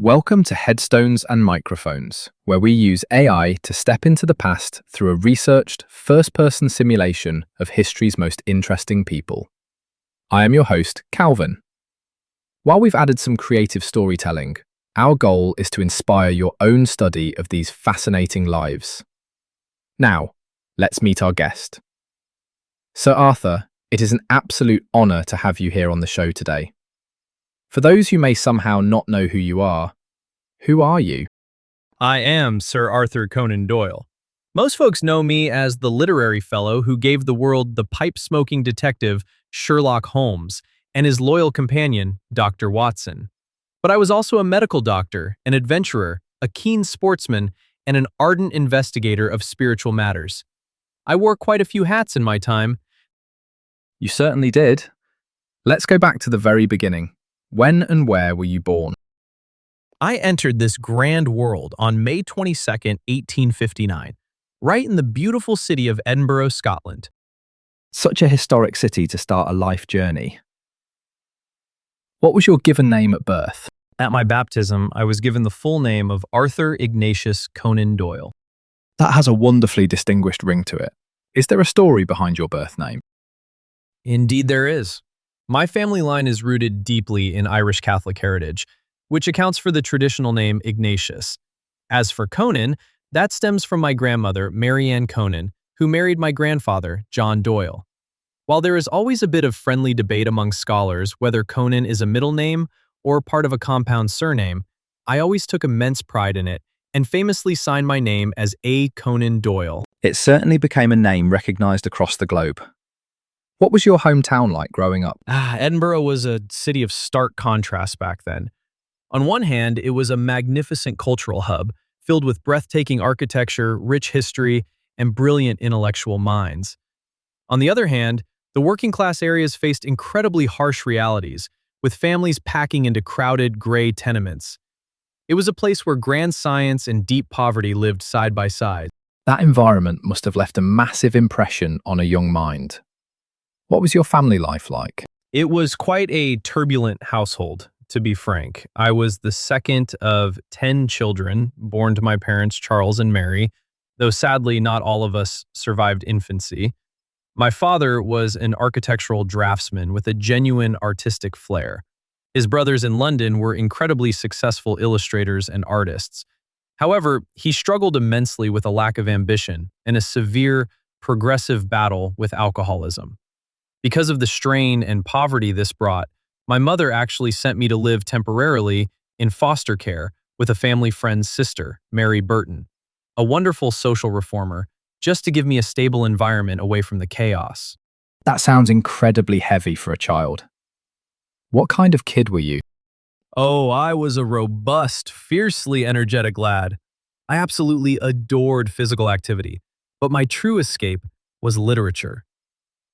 Welcome to Headstones and Microphones, where we use AI to step into the past through a researched, first-person simulation of history's most interesting people. I am your host, Calvin. While we've added some creative storytelling, our goal is to inspire your own study of these fascinating lives. Now, let's meet our guest. Sir Arthur, it is an absolute honour to have you here on the show today. For those who may somehow not know who you are, who are you? I am Sir Arthur Conan Doyle. Most folks know me as the literary fellow who gave the world the pipe-smoking detective Sherlock Holmes and his loyal companion, Dr. Watson. But I was also a medical doctor, an adventurer, a keen sportsman, and an ardent investigator of spiritual matters. I wore quite a few hats in my time. You certainly did. Let's go back to the very beginning. When and where were you born? I entered this grand world on May 22nd, 1859, right in the beautiful city of Edinburgh, Scotland. Such a historic city to start a life journey. What was your given name at birth? At my baptism, I was given the full name of Arthur Ignatius Conan Doyle. That has a wonderfully distinguished ring to it. Is there a story behind your birth name? Indeed there is. My family line is rooted deeply in Irish Catholic heritage, which accounts for the traditional name Ignatius. As for Conan, that stems from my grandmother, Mary Ann Conan, who married my grandfather, John Doyle. While there is always a bit of friendly debate among scholars whether Conan is a middle name or part of a compound surname, I always took immense pride in it and famously signed my name as A. Conan Doyle. It certainly became a name recognized across the globe. What was your hometown like growing up? Edinburgh was a city of stark contrast back then. On one hand, it was a magnificent cultural hub, filled with breathtaking architecture, rich history, and brilliant intellectual minds. On the other hand, the working-class areas faced incredibly harsh realities, with families packing into crowded, gray tenements. It was a place where grand science and deep poverty lived side by side. That environment must have left a massive impression on a young mind. What was your family life like? It was quite a turbulent household, to be frank. I was the second of 10 children born to my parents, Charles and Mary, though sadly not all of us survived infancy. My father was an architectural draftsman with a genuine artistic flair. His brothers in London were incredibly successful illustrators and artists. However, he struggled immensely with a lack of ambition and a severe, progressive battle with alcoholism. Because of the strain and poverty this brought, my mother actually sent me to live temporarily in foster care with a family friend's sister, Mary Burton, a wonderful social reformer, just to give me a stable environment away from the chaos. That sounds incredibly heavy for a child. What kind of kid were you? Oh, I was a robust, fiercely energetic lad. I absolutely adored physical activity, but my true escape was literature.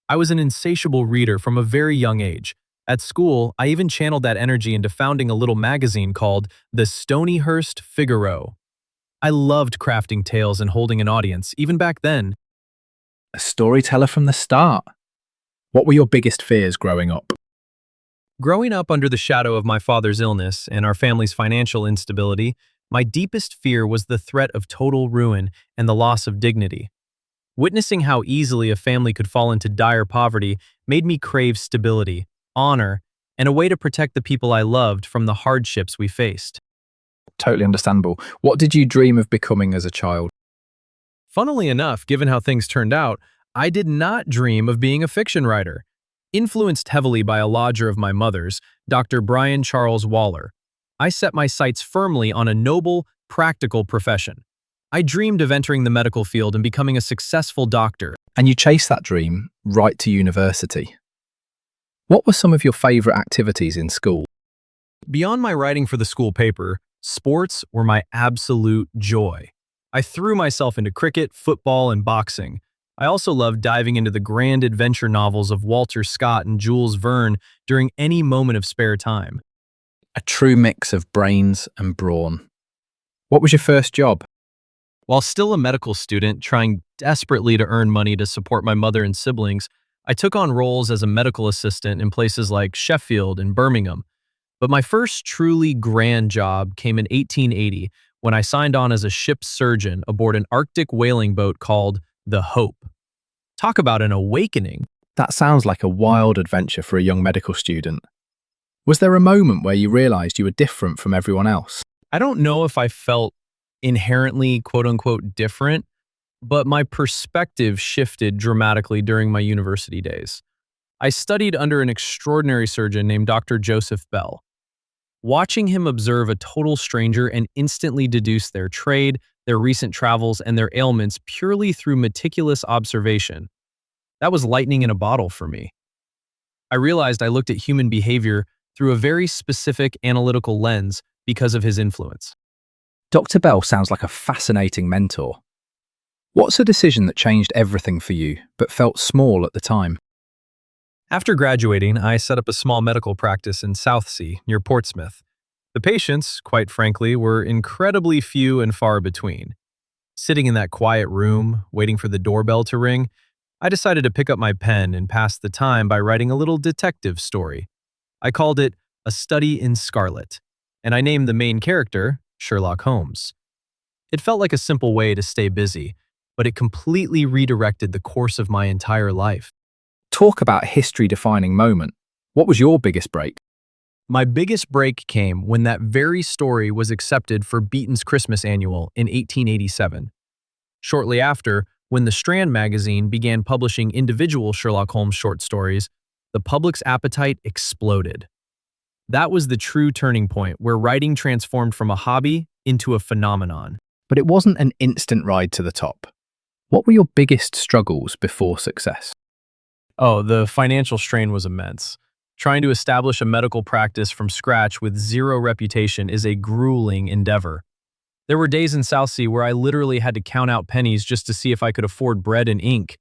I was an insatiable reader from a very young age. At school, I even channeled that energy into founding a little magazine called the Stonyhurst Figaro. I loved crafting tales and holding an audience, even back then. A storyteller from the start. What were your biggest fears growing up? Growing up under the shadow of my father's illness and our family's financial instability, my deepest fear was the threat of total ruin and the loss of dignity. Witnessing how easily a family could fall into dire poverty made me crave stability, honor, and a way to protect the people I loved from the hardships we faced. Totally understandable. What did you dream of becoming as a child? Funnily enough, given how things turned out, I did not dream of being a fiction writer. Influenced heavily by a lodger of my mother's, Dr. Brian Charles Waller, I set my sights firmly on a noble, practical profession. I dreamed of entering the medical field and becoming a successful doctor. And you chased that dream right to university. What were some of your favorite activities in school? Beyond my writing for the school paper, sports were my absolute joy. I threw myself into cricket, football, and boxing. I also loved diving into the grand adventure novels of Walter Scott and Jules Verne during any moment of spare time. A true mix of brains and brawn. What was your first job? While still a medical student trying desperately to earn money to support my mother and siblings, I took on roles as a medical assistant in places like Sheffield and Birmingham. But my first truly grand job came in 1880 when I signed on as a ship's surgeon aboard an Arctic whaling boat called the Hope. Talk about an awakening. That sounds like a wild adventure for a young medical student. Was there a moment where you realized you were different from everyone else? I don't know if I felt inherently quote unquote different, but my perspective shifted dramatically during my university days. I studied under an extraordinary surgeon named Dr. Joseph Bell. Watching him observe a total stranger and instantly deduce their trade, their recent travels, and their ailments purely through meticulous observation, that was lightning in a bottle for me. I realized I looked at human behavior through a very specific analytical lens because of his influence. Dr. Bell sounds like a fascinating mentor. What's a decision that changed everything for you, but felt small at the time? After graduating, I set up a small medical practice in Southsea, near Portsmouth. The patients, quite frankly, were incredibly few and far between. Sitting in that quiet room, waiting for the doorbell to ring, I decided to pick up my pen and pass the time by writing a little detective story. I called it A Study in Scarlet, and I named the main character Sherlock Holmes. It felt like a simple way to stay busy, but it completely redirected the course of my entire life. Talk about a history-defining moment. What was your biggest break? My biggest break came when that very story was accepted for Beaton's Christmas Annual in 1887. Shortly after, when the Strand magazine began publishing individual Sherlock Holmes short stories, the public's appetite exploded. That was the true turning point where writing transformed from a hobby into a phenomenon. But it wasn't an instant ride to the top. What were your biggest struggles before success? Oh, the financial strain was immense. Trying to establish a medical practice from scratch with zero reputation is a grueling endeavor. There were days in Southsea where I literally had to count out pennies just to see if I could afford bread and ink.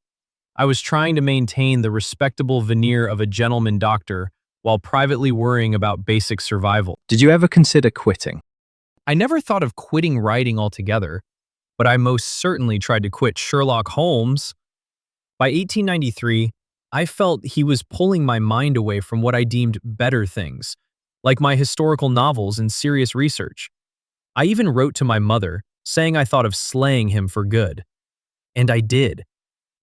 I was trying to maintain the respectable veneer of a gentleman doctor while privately worrying about basic survival. Did you ever consider quitting? I never thought of quitting writing altogether, but I most certainly tried to quit Sherlock Holmes. By 1893, I felt he was pulling my mind away from what I deemed better things, like my historical novels and serious research. I even wrote to my mother, saying I thought of slaying him for good. And I did.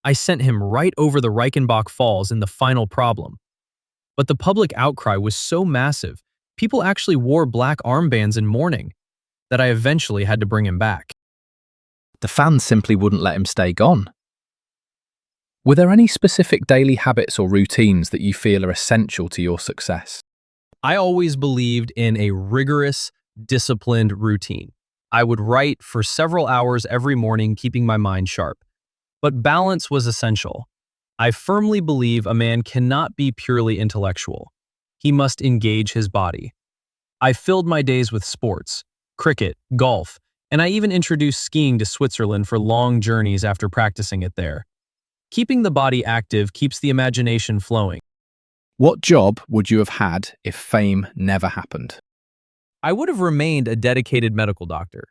I sent him right over the Reichenbach Falls in the final problem. But the public outcry was so massive, people actually wore black armbands in mourning, that I eventually had to bring him back. The fans simply wouldn't let him stay gone. Were there any specific daily habits or routines that you feel are essential to your success? I always believed in a rigorous, disciplined routine. I would write for several hours every morning, keeping my mind sharp. But balance was essential. I firmly believe a man cannot be purely intellectual. He must engage his body. I filled my days with sports, cricket, golf, and I even introduced skiing to Switzerland for long journeys after practicing it there. Keeping the body active keeps the imagination flowing. What job would you have had if fame never happened? I would have remained a dedicated medical doctor.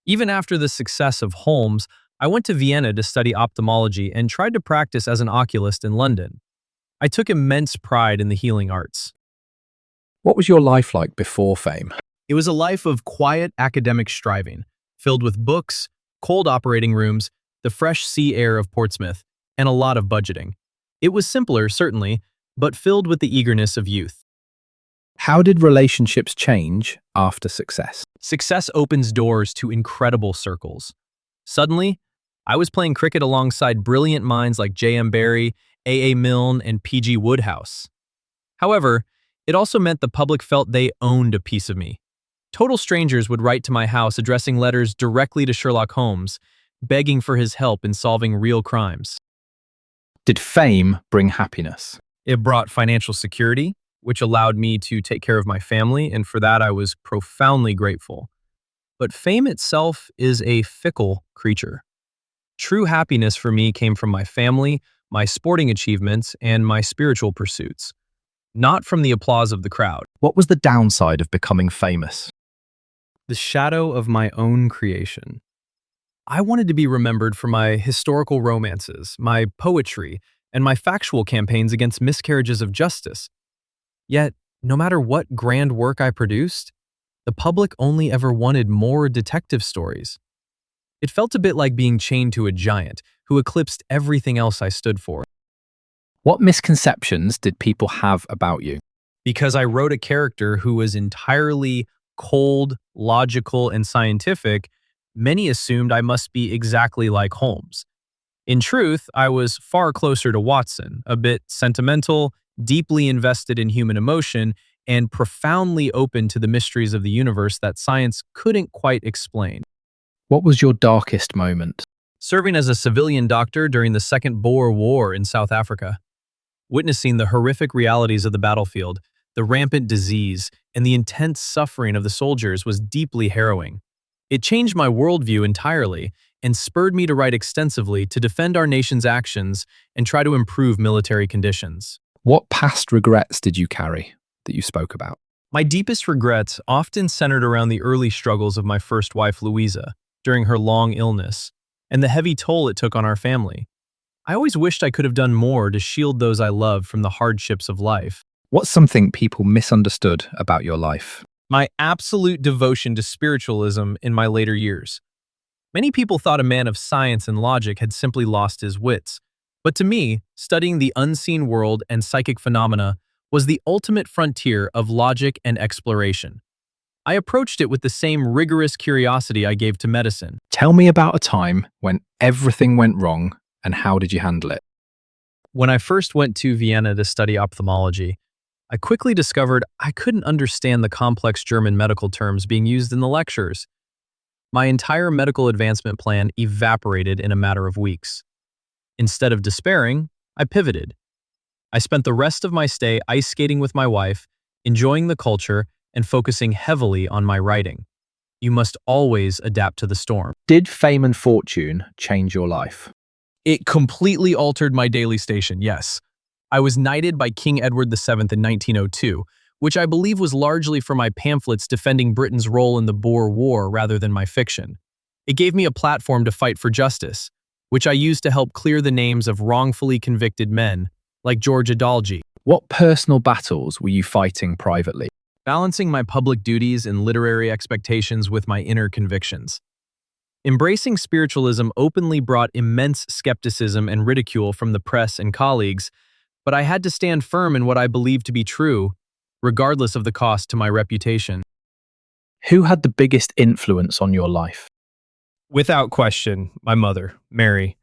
Even after the success of Holmes, I went to Vienna to study ophthalmology and tried to practice as an oculist in London. I took immense pride in the healing arts. What was your life like before fame? It was a life of quiet academic striving, filled with books, cold operating rooms, the fresh sea air of Portsmouth, and a lot of budgeting. It was simpler, certainly, but filled with the eagerness of youth. How did relationships change after success? Success opens doors to incredible circles. Suddenly, I was playing cricket alongside brilliant minds like J.M. Barrie, A.A. Milne, and P.G. Wodehouse. However, it also meant the public felt they owned a piece of me. Total strangers would write to my house addressing letters directly to Sherlock Holmes, begging for his help in solving real crimes. Did fame bring happiness? It brought financial security, which allowed me to take care of my family, and for that I was profoundly grateful. But fame itself is a fickle creature. True happiness for me came from my family, my sporting achievements, and my spiritual pursuits, not from the applause of the crowd. What was the downside of becoming famous? The shadow of my own creation. I wanted to be remembered for my historical romances, my poetry, and my factual campaigns against miscarriages of justice. Yet, no matter what grand work I produced, the public only ever wanted more detective stories. It felt a bit like being chained to a giant who eclipsed everything else I stood for. What misconceptions did people have about you? Because I wrote a character who was entirely cold, logical, and scientific, many assumed I must be exactly like Holmes. In truth, I was far closer to Watson, a bit sentimental, deeply invested in human emotion, and profoundly open to the mysteries of the universe that science couldn't quite explain. What was your darkest moment? Serving as a civilian doctor during the Second Boer War in South Africa, witnessing the horrific realities of the battlefield, the rampant disease, and the intense suffering of the soldiers was deeply harrowing. It changed my worldview entirely and spurred me to write extensively to defend our nation's actions and try to improve military conditions. What past regrets did you carry that you spoke about? My deepest regrets often centered around the early struggles of my first wife, Louisa, during her long illness, and the heavy toll it took on our family. I always wished I could have done more to shield those I loved from the hardships of life. What's something people misunderstood about your life? My absolute devotion to spiritualism in my later years. Many people thought a man of science and logic had simply lost his wits. But to me, studying the unseen world and psychic phenomena was the ultimate frontier of logic and exploration. I approached it with the same rigorous curiosity I gave to medicine. Tell me about a time when everything went wrong and how did you handle it? When I first went to Vienna to study ophthalmology, I quickly discovered I couldn't understand the complex German medical terms being used in the lectures. My entire medical advancement plan evaporated in a matter of weeks. Instead of despairing, I pivoted. I spent the rest of my stay ice skating with my wife, enjoying the culture, and focusing heavily on my writing. You must always adapt to the storm. Did fame and fortune change your life? It completely altered my daily station, yes. I was knighted by King Edward VII in 1902, which I believe was largely for my pamphlets defending Britain's role in the Boer War rather than my fiction. It gave me a platform to fight for justice, which I used to help clear the names of wrongfully convicted men, like George Adalji. What personal battles were you fighting privately? Balancing my public duties and literary expectations with my inner convictions. Embracing spiritualism openly brought immense skepticism and ridicule from the press and colleagues, but I had to stand firm in what I believed to be true, regardless of the cost to my reputation. Who had the biggest influence on your life? Without question, my mother, Mary.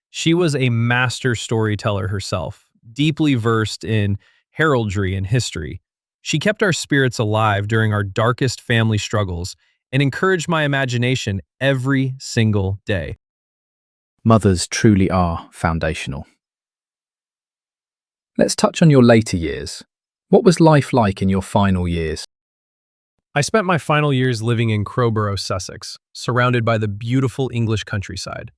She was a master storyteller herself, deeply versed in heraldry and history. She kept our spirits alive during our darkest family struggles and encouraged my imagination every single day. Mothers truly are foundational. Let's touch on your later years. What was life like in your final years? I spent my final years living in Crowborough, Sussex, surrounded by the beautiful English countryside.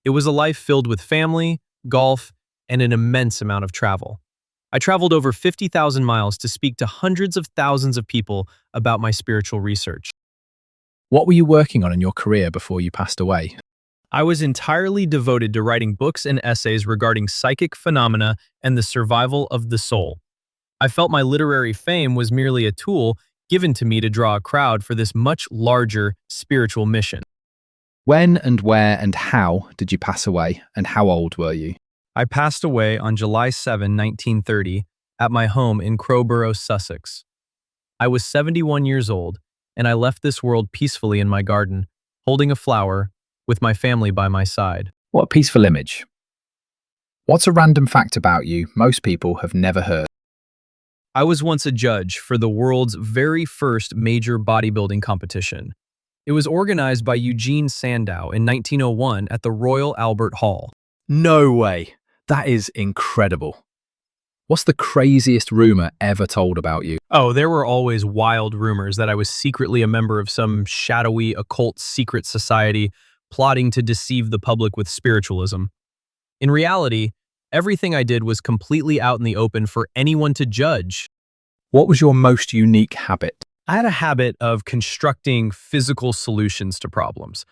It was a life filled with family, golf, and an immense amount of travel. I traveled over 50,000 miles to speak to hundreds of thousands of people about my spiritual research. What were you working on in your career before you passed away? I was entirely devoted to writing books and essays regarding psychic phenomena and the survival of the soul. I felt my literary fame was merely a tool given to me to draw a crowd for this much larger spiritual mission. When and where and how did you pass away, and how old were you? I passed away on July 7, 1930, at my home in Crowborough, Sussex. I was 71 years old, and I left this world peacefully in my garden, holding a flower, with my family by my side. What a peaceful image. What's a random fact about you most people have never heard? I was once a judge for the world's very first major bodybuilding competition. It was organized by Eugene Sandow in 1901 at the Royal Albert Hall. No way. That is incredible. What's the craziest rumor ever told about you? Oh, there were always wild rumors that I was secretly a member of some shadowy occult secret society plotting to deceive the public with spiritualism. In reality, everything I did was completely out in the open for anyone to judge. What was your most unique habit? I had a habit of constructing physical solutions to problems.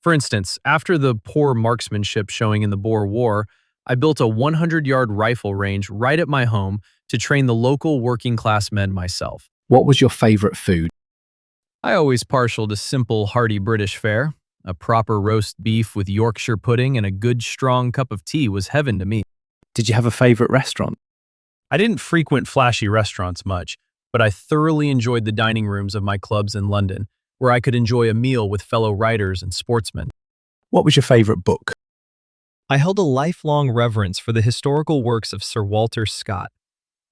For instance, after the poor marksmanship showing in the Boer War, I built a 100-yard rifle range right at my home to train the local working-class men myself. What was your favorite food? I always partial to simple, hearty British fare. A proper roast beef with Yorkshire pudding and a good, strong cup of tea was heaven to me. Did you have a favorite restaurant? I didn't frequent flashy restaurants much, but I thoroughly enjoyed the dining rooms of my clubs in London, where I could enjoy a meal with fellow writers and sportsmen. What was your favorite book? I held a lifelong reverence for the historical works of Sir Walter Scott.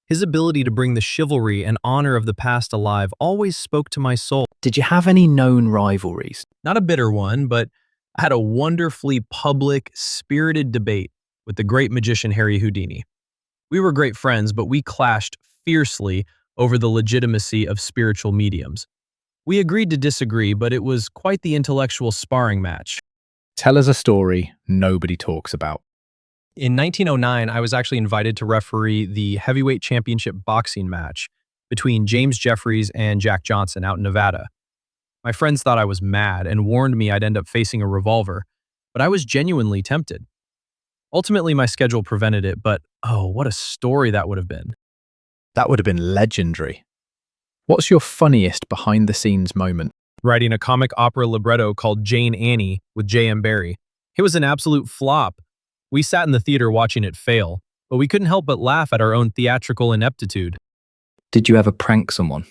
His ability to bring the chivalry and honor of the past alive always spoke to my soul. Did you have any known rivalries? Not a bitter one, but I had a wonderfully public, spirited debate with the great magician Harry Houdini. We were great friends, but we clashed fiercely over the legitimacy of spiritual mediums. We agreed to disagree, but it was quite the intellectual sparring match. Tell us a story nobody talks about. In 1909, I was actually invited to referee the heavyweight championship boxing match between James Jeffries and Jack Johnson out in Nevada. My friends thought I was mad and warned me I'd end up facing a revolver, but I was genuinely tempted. Ultimately, my schedule prevented it, but oh, what a story that would have been. That would have been legendary. What's your funniest behind-the-scenes moment? Writing a comic opera libretto called Jane Annie with J.M. Barrie. It was an absolute flop. We sat in the theater watching it fail, but we couldn't help but laugh at our own theatrical ineptitude. Did you ever prank someone?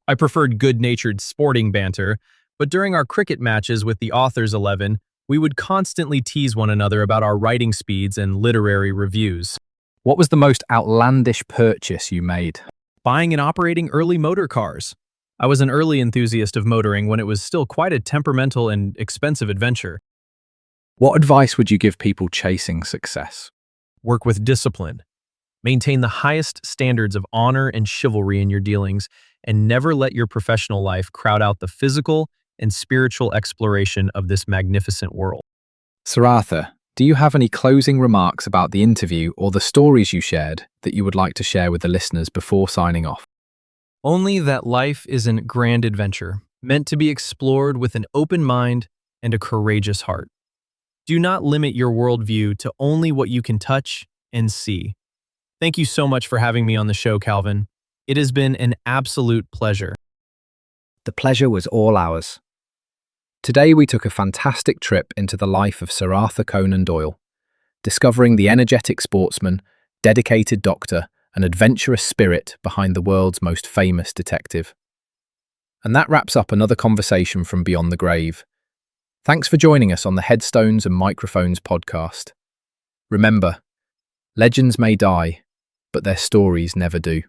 I preferred good-natured sporting banter, but during our cricket matches with the Authors 11, we would constantly tease one another about our writing speeds and literary reviews. What was the most outlandish purchase you made? Buying and operating early motor cars. I was an early enthusiast of motoring when it was still quite a temperamental and expensive adventure. What advice would you give people chasing success? Work with discipline. Maintain the highest standards of honor and chivalry in your dealings, and never let your professional life crowd out the physical and spiritual exploration of this magnificent world. Sir Arthur, do you have any closing remarks about the interview or the stories you shared that you would like to share with the listeners before signing off? Only that life is a grand adventure, meant to be explored with an open mind and a courageous heart. Do not limit your worldview to only what you can touch and see. Thank you so much for having me on the show, Calvin. It has been an absolute pleasure. The pleasure was all ours. Today we took a fantastic trip into the life of Sir Arthur Conan Doyle, discovering the energetic sportsman, dedicated doctor, and adventurous spirit behind the world's most famous detective. And that wraps up another conversation from Beyond the Grave. Thanks for joining us on the Headstones and Microphones podcast. Remember, legends may die, but their stories never do.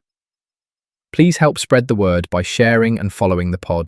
Please help spread the word by sharing and following the pod.